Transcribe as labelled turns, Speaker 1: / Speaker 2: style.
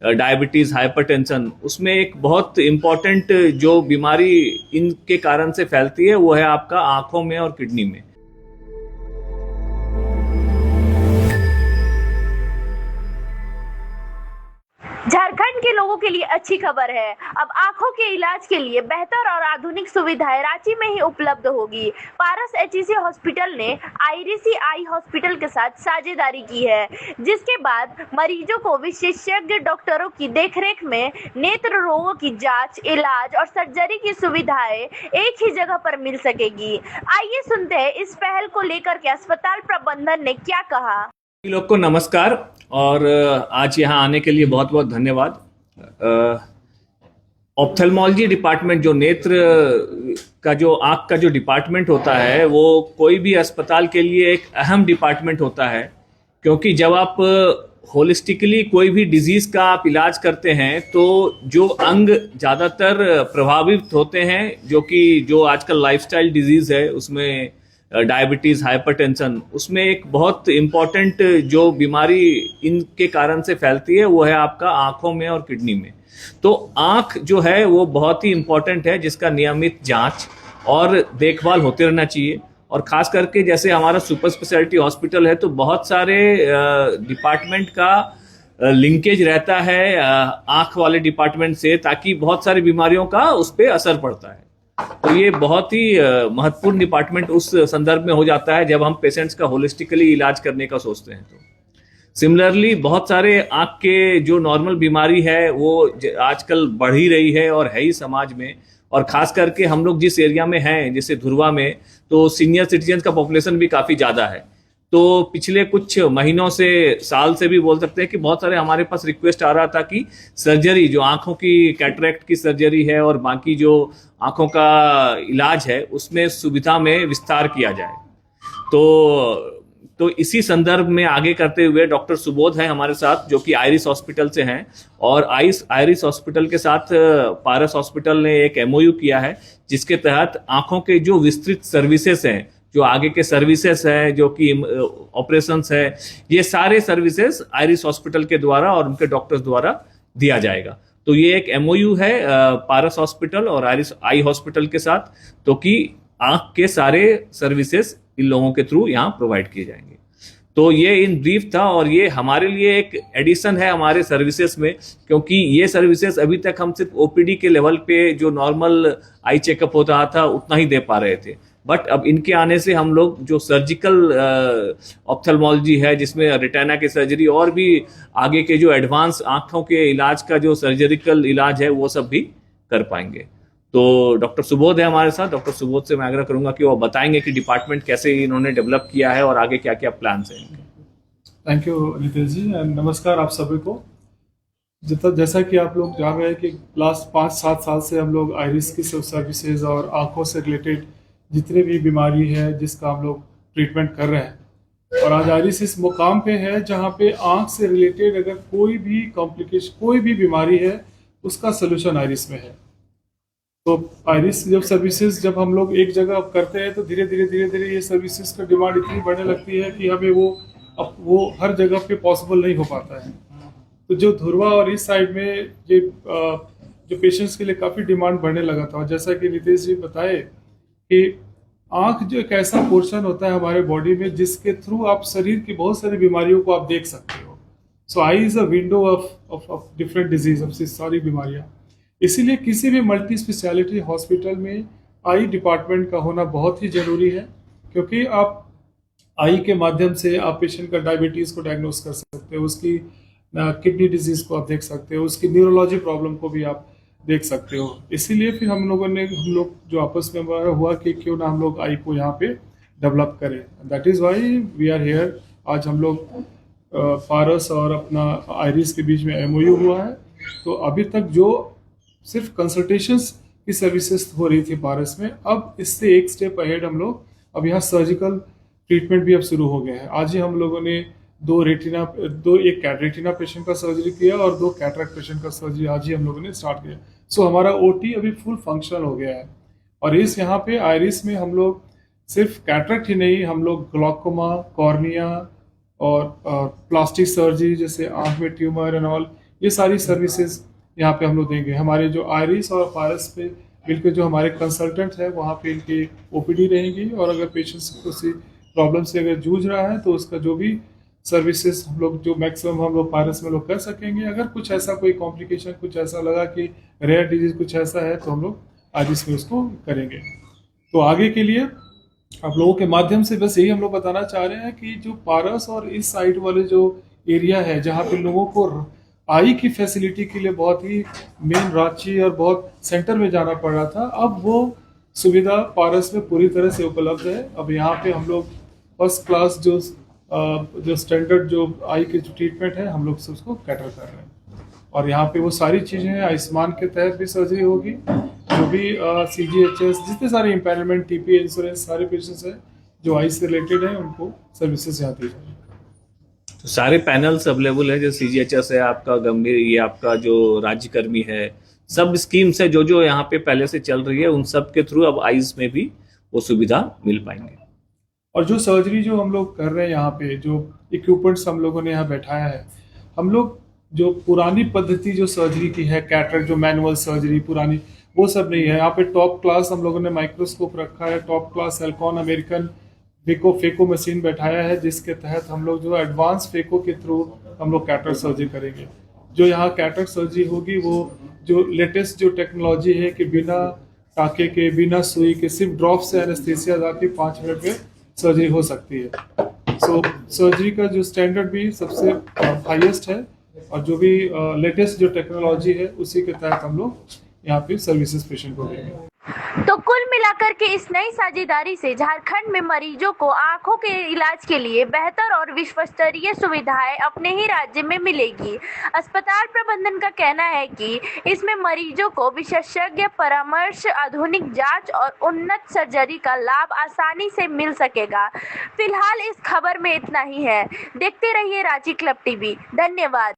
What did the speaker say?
Speaker 1: Diabetes, hypertension, उसमें एक बहुत इम्पोर्टेंट जो बीमारी इनके कारण से फैलती है वो है आपका आंखों में और किडनी में।
Speaker 2: झारखंड के लोगों के लिए अच्छी खबर है। अब आंखों के इलाज के लिए बेहतर और आधुनिक सुविधाएं रांची में ही उपलब्ध होगी। पारस एचईसी हॉस्पिटल ने आईरिसी आई हॉस्पिटल के साथ साझेदारी की है, जिसके बाद मरीजों को विशेषज्ञ डॉक्टरों की देखरेख में नेत्र रोगों की जांच, इलाज और सर्जरी की सुविधाएं एक ही जगह पर मिल सकेगी। आइए सुनते हैं इस पहल को लेकर के अस्पताल प्रबंधन ने क्या कहा।
Speaker 1: लोग को नमस्कार और आज यहाँ आने के लिए बहुत बहुत धन्यवाद। ऑप्थेल्मोलॉजी डिपार्टमेंट, जो नेत्र का जो आँख का जो डिपार्टमेंट होता है, वो कोई भी अस्पताल के लिए एक अहम डिपार्टमेंट होता है, क्योंकि जब आप होलिस्टिकली कोई भी डिजीज का आप इलाज करते हैं तो जो अंग ज़्यादातर प्रभावित होते हैं, जो आजकल लाइफस्टाइल डिजीज है, उसमें डायबिटीज, हाइपरटेंशन, उसमें एक बहुत इम्पोर्टेंट जो बीमारी इनके कारण से फैलती है वो है आपका आंखों में और किडनी में। तो आंख जो है वो बहुत ही इम्पोर्टेंट है, जिसका नियमित जांच और देखभाल होते रहना चाहिए। और खास करके जैसे हमारा सुपर स्पेशलिटी हॉस्पिटल है तो बहुत सारे डिपार्टमेंट का लिंकेज रहता है आंख वाले डिपार्टमेंट से, ताकि बहुत सारी बीमारियों का उस पर असर पड़ता है। तो ये बहुत ही महत्वपूर्ण डिपार्टमेंट उस संदर्भ में हो जाता है जब हम पेशेंट्स का होलिस्टिकली इलाज करने का सोचते हैं। तो सिमिलरली बहुत सारे आंख के जो नॉर्मल बीमारी है वो आजकल बढ़ ही रही है और है ही समाज में। और खास करके हम लोग जिस एरिया में हैं, जैसे धुरवा में, तो सीनियर सिटीजन का पॉपुलेशन भी काफ़ी ज़्यादा है। तो पिछले कुछ महीनों से, साल से भी बोल सकते हैं कि बहुत सारे हमारे पास रिक्वेस्ट आ रहा था कि सर्जरी, जो आंखों की कैटरेक्ट की सर्जरी है और बाकी जो आंखों का इलाज है, उसमें सुविधा में विस्तार किया जाए। तो इसी संदर्भ में आगे करते हुए डॉक्टर सुबोध हैं हमारे साथ, जो कि आइरिस हॉस्पिटल से हैं, और आइरिस हॉस्पिटल के साथ पारस हॉस्पिटल ने एक एमओयू किया है, जिसके तहत आंखों के जो विस्तृत सर्विसेज हैं, जो आगे के सर्विसेज हैं, जो कि ऑपरेशंस है, ये सारे सर्विसेज आइरिस हॉस्पिटल के द्वारा और उनके डॉक्टर्स द्वारा दिया जाएगा। तो ये एक एमओयू है पारस हॉस्पिटल और आइरिस आई हॉस्पिटल के साथ, तो कि आंख के सारे सर्विसेज इन लोगों के थ्रू यहाँ प्रोवाइड किए जाएंगे। तो ये इन ब्रीफ था, और ये हमारे लिए एक एडिशन है हमारे सर्विसेज में, क्योंकि ये सर्विसेज अभी तक हम सिर्फ ओपीडी के लेवल पे जो नॉर्मल आई चेकअप होता था उतना ही दे पा रहे थे। बट अब इनके आने से हम लोग जो सर्जिकल ऑप्थेल्मोलॉजी है, जिसमें रेटिना की सर्जरी और भी आगे के जो एडवांस आंखों के इलाज का जो सर्जरिकल इलाज है, वो सब भी कर पाएंगे। तो डॉक्टर सुबोध है हमारे साथ। डॉक्टर सुबोध से मैं आग्रह करूंगा कि वो बताएंगे कि डिपार्टमेंट कैसे इन्होंने डेवलप किया है और आगे क्या क्या प्लान्स हैं इनके।
Speaker 3: Thank you Nitesh ji, and नमस्कार आप सभी को। जैसा कि आप लोग जान रहे हैं कि लास्ट 5-7 साल से हम लोग आइरिस की सर्विसेज और आंखों से रिलेटेड जितने भी बीमारी है जिसका हम लोग ट्रीटमेंट कर रहे हैं, और आज आइरिस इस मुकाम पे है जहाँ पे आंख से रिलेटेड अगर कोई भी कॉम्प्लिकेशन, कोई भी बीमारी है, उसका सोल्यूशन आइरिस में है। तो आइरिस जब हम लोग एक जगह करते हैं तो धीरे धीरे ये सर्विसेज का डिमांड इतनी बढ़ने लगती है कि हमें वो हर जगह पे पॉसिबल नहीं हो पाता है। तो जो धुरवा और इस साइड में ये जो पेशेंट्स के लिए काफ़ी डिमांड बढ़ने लगा था। जैसा कि नितेश जी बताए कि आँख जो एक ऐसा पोर्शन होता है हमारे बॉडी में जिसके थ्रू आप शरीर की बहुत सारी बीमारियों को आप देख सकते हो। So I is a window of different disease, of सारी बीमारियाँ। इसीलिए किसी भी मल्टी स्पेशलिटी हॉस्पिटल में आई डिपार्टमेंट का होना बहुत ही ज़रूरी है, क्योंकि आप आई के माध्यम से आप पेशेंट का डायबिटीज़ को डायग्नोस कर सकते हो, उसकी किडनी डिजीज़ को आप देख सकते हो, उसकी न्यूरोलॉजी प्रॉब्लम को भी आप देख सकते हो। इसीलिए फिर हम लोग जो आपस में हुआ कि क्यों ना हम लोग आई को यहाँ पे डेवलप करें। That is why we are here. आज हम लोग पारस और अपना आइरिस के बीच में एमओयू हुआ है। तो अभी तक जो सिर्फ कंसल्टेशंस की सर्विसेज हो रही थी पारस में, अब इससे एक स्टेप अहेड हम लोग अब यहाँ सर्जिकल ट्रीटमेंट भी अब शुरू हो गया है। आज ही हम लोगों ने एक रेटिना पेशेंट का सर्जरी किया और 2 कैटरेक्ट पेशेंट का सर्जरी आज ही हम लोगों ने स्टार्ट किया। सो हमारा ओटी अभी फुल फंक्शनल हो गया है। और यहाँ पे आइरिस में हम लोग सिर्फ कैटरेक्ट ही नहीं, हम लोग ग्लॉकोमा, कॉर्निया और प्लास्टिक सर्जरी जैसे आँख में ट्यूमर एंड ऑल, ये सारी सर्विसेज यहाँ पे हम लोग देंगे। हमारे जो आइरिस और पारस पे बिल्कुल जो हमारे कंसल्टेंट है वहाँ पे इनकी ओपीडी रहेंगी, और अगर पेशेंट्स किसी प्रॉब्लम से अगर जूझ रहा है तो उसका जो भी सर्विसेज हम लोग जो मैक्सिमम हम लोग पारस में लोग कर सकेंगे। अगर कुछ ऐसा कोई कॉम्प्लिकेशन, कुछ ऐसा लगा कि रेयर डिजीज कुछ ऐसा है तो हम लोग आइरिस में उसको करेंगे। तो आगे के लिए आप लोगों के माध्यम से बस यही हम लोग बताना चाह रहे हैं कि जो पारस और इस साइड वाले जो एरिया है जहाँ पे लोगों को आई की फैसिलिटी के लिए बहुत ही मेन रांची और बहुत सेंटर में जाना पड़ रहा था, अब वो सुविधा पारस में पूरी तरह से उपलब्ध है। अब यहाँ पे हम लोग फर्स्ट क्लास जो स्टैंडर्ड जो आई के जो ट्रीटमेंट है हम लोग से उसको कैटर कर रहे हैं। और यहाँ पे वो सारी चीज़ें हैं, आयुष्मान के तहत भी सर्जरी होगी, जो भी CGHS जितने सारे इम्पैनलमेंट TPA इंश्योरेंस सारे पेशेंट्स हैं जो आई से रिलेटेड हैं उनको सर्विसेज यहाँ दी जाएगी।
Speaker 1: तो सारे पैनल्स अवेलेबल है, जैसे CGHS है आपका, गंभीर ये आपका जो राज्यकर्मी है, सब स्कीम्स है जो जो यहाँ पे पहले से चल रही है उन सब के थ्रू अब आइज में भी वो सुविधा मिल पाएंगे।
Speaker 3: और जो सर्जरी जो हम लोग कर रहे हैं यहाँ पे, जो इक्विपमेंट्स हम लोगों ने यहाँ बैठाया है, हम लोग जो पुरानी पद्धति जो सर्जरी की है, कैटरेक्ट जो मैनुअल सर्जरी पुरानी, वो सब नहीं है। यहाँ पे टॉप क्लास हम लोगों ने माइक्रोस्कोप रखा है, top class Alcon American phaco machine बैठाया है, जिसके तहत हम लोग जो एडवांस फेको के थ्रू हम लोग कैटरेक्ट सर्जरी करेंगे। जो यहाँ कैटरेक्ट सर्जरी होगी वो जो लेटेस्ट जो टेक्नोलॉजी है कि बिना टाके के, बिना सुई के, सिर्फ ड्रॉप से एनेस्थीसिया जाके 5 मिनट में सर्जरी हो सकती है। सो सर्जरी का जो स्टैंडर्ड भी सबसे हाईएस्ट है, और जो भी लेटेस्ट जो टेक्नोलॉजी है उसी के तहत हम लोग यहाँ पे सर्विसेज पेशेंट को देंगे।
Speaker 2: तो कुल मिलाकर के इस नई साझेदारी से झारखंड में मरीजों को आंखों के इलाज के लिए बेहतर और विश्वस्तरीय सुविधाएं अपने ही राज्य में मिलेगी। अस्पताल प्रबंधन का कहना है कि इसमें मरीजों को विशेषज्ञ परामर्श, आधुनिक जांच और उन्नत सर्जरी का लाभ आसानी से मिल सकेगा। फिलहाल इस खबर में इतना ही है। देखते रहिए रांची क्लब TV। धन्यवाद।